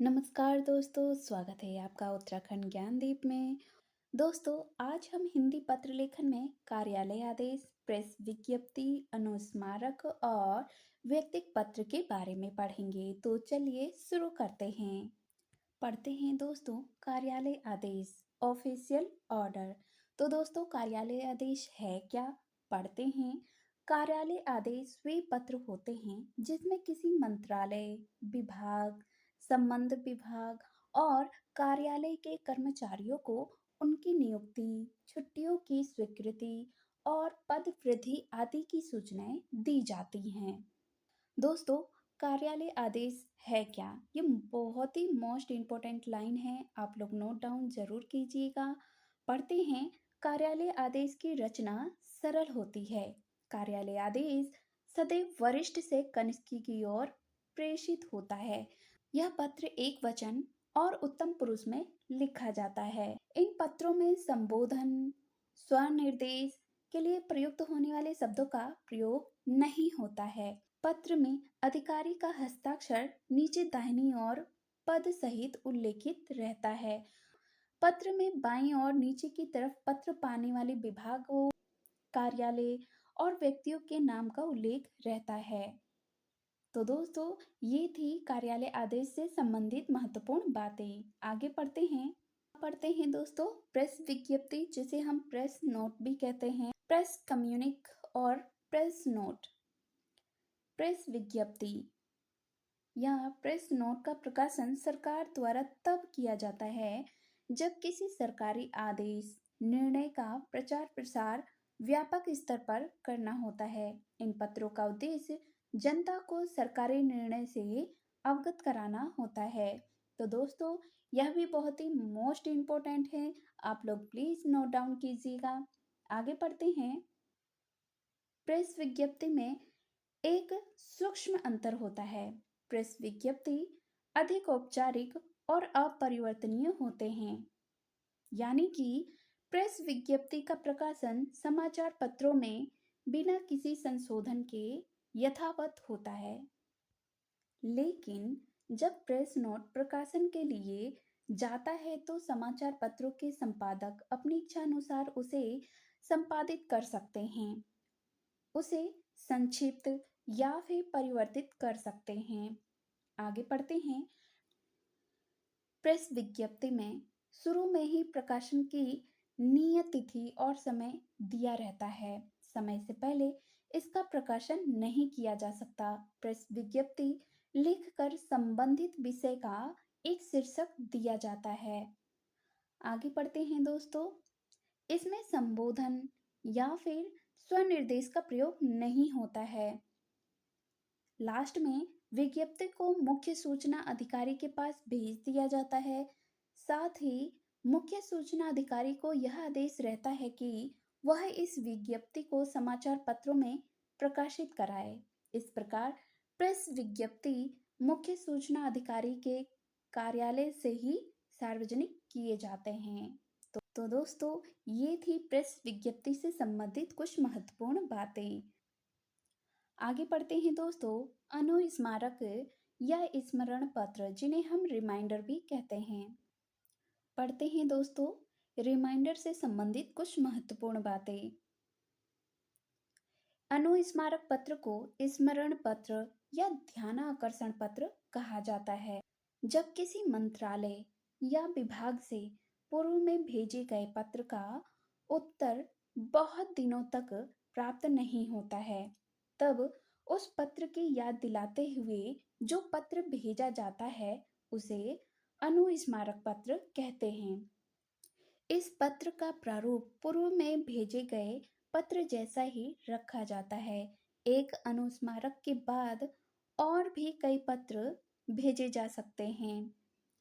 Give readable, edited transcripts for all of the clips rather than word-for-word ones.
नमस्कार दोस्तों, स्वागत है आपका उत्तराखंड ज्ञानदीप में। दोस्तों, आज हम हिंदी पत्र लेखन में कार्यालय आदेश, प्रेस विज्ञप्ति, अनुस्मारक और व्यक्तिक पत्र के बारे में पढ़ेंगे। तो चलिए शुरू करते हैं। पढ़ते हैं दोस्तों, कार्यालय आदेश, ऑफिशियल ऑर्डर। तो दोस्तों, कार्यालय आदेश है क्या? पढ़ते हैं। कार्यालय आदेश वे पत्र होते हैं जिसमें किसी मंत्रालय, विभाग, संबंध विभाग और कार्यालय के कर्मचारियों को उनकी नियुक्ति, छुट्टियों की स्वीकृति और पद वृद्धि आदि की सूचनाएं दी जाती हैं। दोस्तों, कार्यालय आदेश है क्या? ये बहुत ही मोस्ट इम्पोर्टेंट लाइन है, आप लोग नोट डाउन जरूर कीजिएगा। पढ़ते हैं। कार्यालय आदेश की रचना सरल होती है। कार्यालय आदेश सदैव वरिष्ठ से कनिष्ठ की ओर प्रेषित होता है। यह पत्र एक वचन और उत्तम पुरुष में लिखा जाता है। इन पत्रों में संबोधन, स्वनिर्देश के लिए प्रयुक्त होने वाले शब्दों का प्रयोग नहीं होता है। पत्र में अधिकारी का हस्ताक्षर नीचे दाहिनी ओर पद सहित उल्लेखित रहता है। पत्र में बाईं ओर नीचे की तरफ पत्र पाने वाले विभागों, कार्यालय और व्यक्तियों के नाम का उल्लेख रहता है। तो दोस्तों, ये थी कार्यालय आदेश से संबंधित महत्वपूर्ण बातें। आगे पढ़ते हैं दोस्तों, प्रेस विज्ञप्ति, जिसे हम प्रेस नोट भी कहते हैं, प्रेस कम्युनिक और प्रेस नोट। प्रेस विज्ञप्ति या प्रेस नोट का प्रकाशन सरकार द्वारा तब किया जाता है जब किसी सरकारी आदेश, निर्णय का प्रचार प्रसार व्यापक स्तर पर करना होता है। इन पत्रों का उद्देश्य जनता को सरकारी निर्णय से अवगत कराना होता है। तो दोस्तों, यह भी बहुत ही मोस्ट इम्पोर्टेंट है, आप लोग प्लीज नोट डाउन कीजिएगा। आगे पढ़ते हैं। प्रेस विज्ञप्ति में एक सूक्ष्म अंतर होता है। प्रेस विज्ञप्ति अधिक औपचारिक और अपरिवर्तनीय होते हैं, यानी कि प्रेस विज्ञप्ति का प्रकाशन समाचार पत्रों में बिना किसी संशोधन के यथावत होता है। लेकिन जब प्रेस नोट प्रकाशन के लिए जाता है तो समाचार पत्रों के संपादक अपनी इच्छा अनुसार उसे संपादित कर सकते हैं, उसे संक्षिप्त या फिर परिवर्तित कर सकते हैं। आगे पढ़ते हैं। प्रेस विज्ञप्ति में शुरू में ही प्रकाशन की नियत तिथि और समय दिया रहता है। समय से पहले इसका प्रकाशन नहीं किया जा सकता। प्रेस विज्ञप्ति लिखकर संबंधित विषय का एक शीर्षक दिया जाता है। आगे पढ़ते हैं दोस्तों। इसमें संबोधन या फिर स्वनिर्देश का प्रयोग नहीं होता है। लास्ट में विज्ञप्ति को मुख्य सूचना अधिकारी के पास भेज दिया जाता है। साथ ही मुख्य सूचना अधिकारी को यह आदेश रहता है कि वह इस विज्ञप्ति को समाचार पत्रों में प्रकाशित कराए। इस प्रकार प्रेस विज्ञप्ति मुख्य सूचना अधिकारी के कार्यालय से ही सार्वजनिक किए जाते हैं। तो दोस्तों, ये थी प्रेस विज्ञप्ति से संबंधित कुछ महत्वपूर्ण बातें। आगे पढ़ते हैं दोस्तों। अनुस्मारक या स्मरण पत्र, जिन्हें हम रिमाइंडर भी कहते हैं। पढ़ते हैं दोस्तों, रिमाइंडर से संबंधित कुछ महत्वपूर्ण बातें। अनुस्मारक पत्र को स्मरण पत्र या ध्यान आकर्षण पत्र कहा जाता है। जब किसी मंत्रालय या विभाग से पूर्व में भेजे गए पत्र का उत्तर बहुत दिनों तक प्राप्त नहीं होता है, तब उस पत्र की याद दिलाते हुए जो पत्र भेजा जाता है उसे अनुस्मारक पत्र कहते हैं। इस पत्र का प्रारूप पूर्व में भेजे गए पत्र जैसा ही रखा जाता है। एक अनुस्मारक के बाद और भी कई पत्र भेजे जा सकते हैं।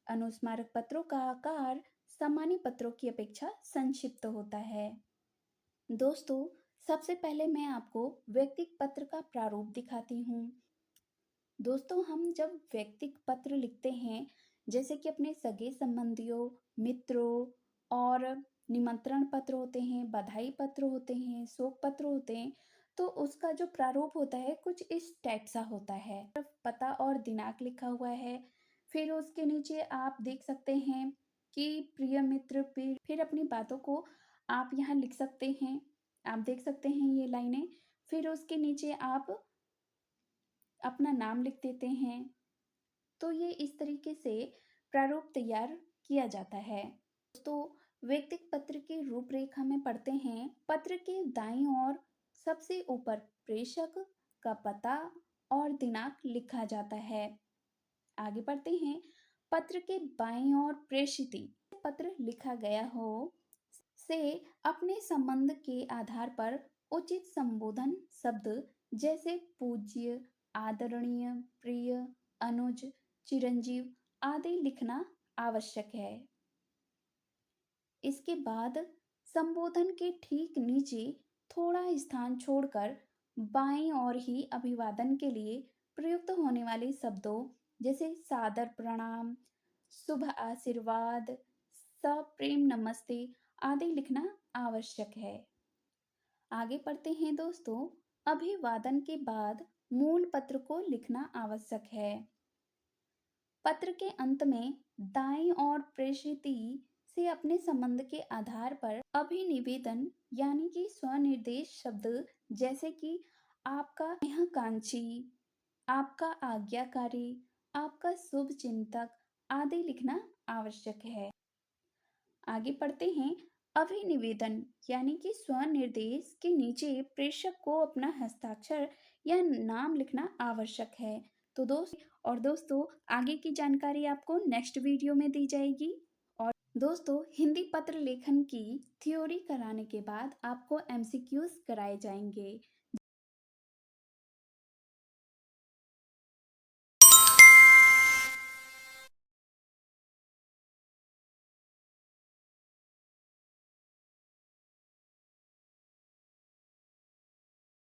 अनुस्मारक पत्रों का आकार सामान्य पत्रों की अपेक्षा संक्षिप्त होता है। दोस्तों, सबसे पहले मैं आपको व्यक्तिक पत्र का प्रारूप दिखाती हूँ। दोस्तों, हम जब व्यक्तिक पत्र लिखते हैं, जैसे कि अपने सगे संबंधियों, मित्रों और निमंत्रण पत्र होते हैं, बधाई पत्र होते हैं, शोक पत्र होते हैं, तो उसका जो प्रारूप होता है कुछ इस टाइप सा होता है। पता और दिनांक लिखा हुआ है, फिर उसके नीचे आप देख सकते हैं कि प्रिय मित्र, फिर अपनी बातों को आप यहाँ लिख सकते हैं। आप देख सकते हैं ये लाइनें। फिर उसके नीचे आप अपना नाम लिख देते हैं। तो ये इस तरीके से प्रारूप तैयार किया जाता है। तो व्यक्तिगत पत्र की रूपरेखा में पढ़ते हैं। पत्र के दाईं ओर सबसे ऊपर प्रेषक का पता और दिनांक लिखा जाता है। आगे बढ़ते हैं। पत्र के बाईं ओर प्रेषिती पत्र लिखा गया हो से अपने संबंध के आधार पर उचित संबोधन शब्द जैसे पूज्य, आदरणीय, प्रिय, अनुज, चिरंजीव आदि लिखना आवश्यक है। इसके बाद संबोधन के ठीक नीचे थोड़ा स्थान छोड़कर बाईं ओर ही अभिवादन के लिए प्रयुक्त होने वाले शब्दों जैसे सादर प्रणाम, शुभ आशीर्वाद, सप्रेम नमस्ते आदि लिखना आवश्यक है। आगे पढ़ते हैं दोस्तों। अभिवादन के बाद मूल पत्र को लिखना आवश्यक है। पत्र के अंत में दाईं ओर प्रेषिती से अपने संबंध के आधार पर अभिनिवेदन यानी कि स्वनिर्देश शब्द जैसे कि आपका महकांक्षी, आपका आज्ञाकारी, आपका शुभ चिंतक आदि लिखना आवश्यक है। आगे पढ़ते हैं। अभिनिवेदन यानी कि स्वनिर्देश के नीचे प्रेषक को अपना हस्ताक्षर या नाम लिखना आवश्यक है। तो दोस्तों आगे की जानकारी आपको नेक्स्ट वीडियो में दी जाएगी। और दोस्तों हिंदी पत्र लेखन की थ्योरी कराने के बाद आपको एमसीक्यूज कराए जाएंगे।